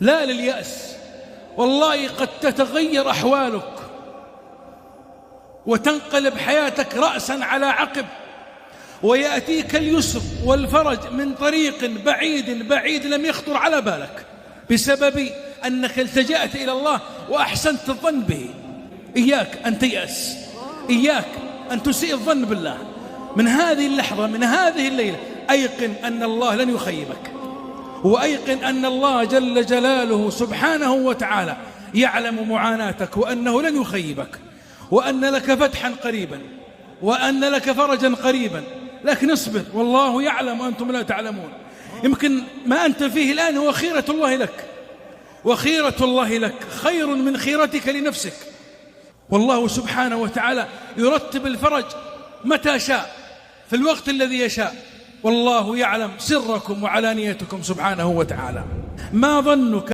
لا لليأس. والله قد تتغير أحوالك وتنقلب حياتك رأسا على عقب، ويأتيك اليسر والفرج من طريق بعيد لم يخطر على بالك، بسبب أنك التجأت إلى الله وأحسنت الظن به. إياك أن تيأس، إياك أن تسيء الظن بالله. من هذه اللحظة، من هذه الليلة، أيقن أن الله لن يخيبك، وأيقن أن الله جل جلاله سبحانه وتعالى يعلم معاناتك، وأنه لن يخيبك، وأن لك فتحا قريبا، وأن لك فرجا قريبا. لكن اصبر، والله يعلم وأنتم لا تعلمون. يمكن ما أنت فيه الآن هو خيرة الله لك، وخيرة الله لك خير من خيرتك لنفسك. والله سبحانه وتعالى يرتب الفرج متى شاء في الوقت الذي يشاء، والله يعلم سركم وعلانيتكم سبحانه وتعالى. ما ظنك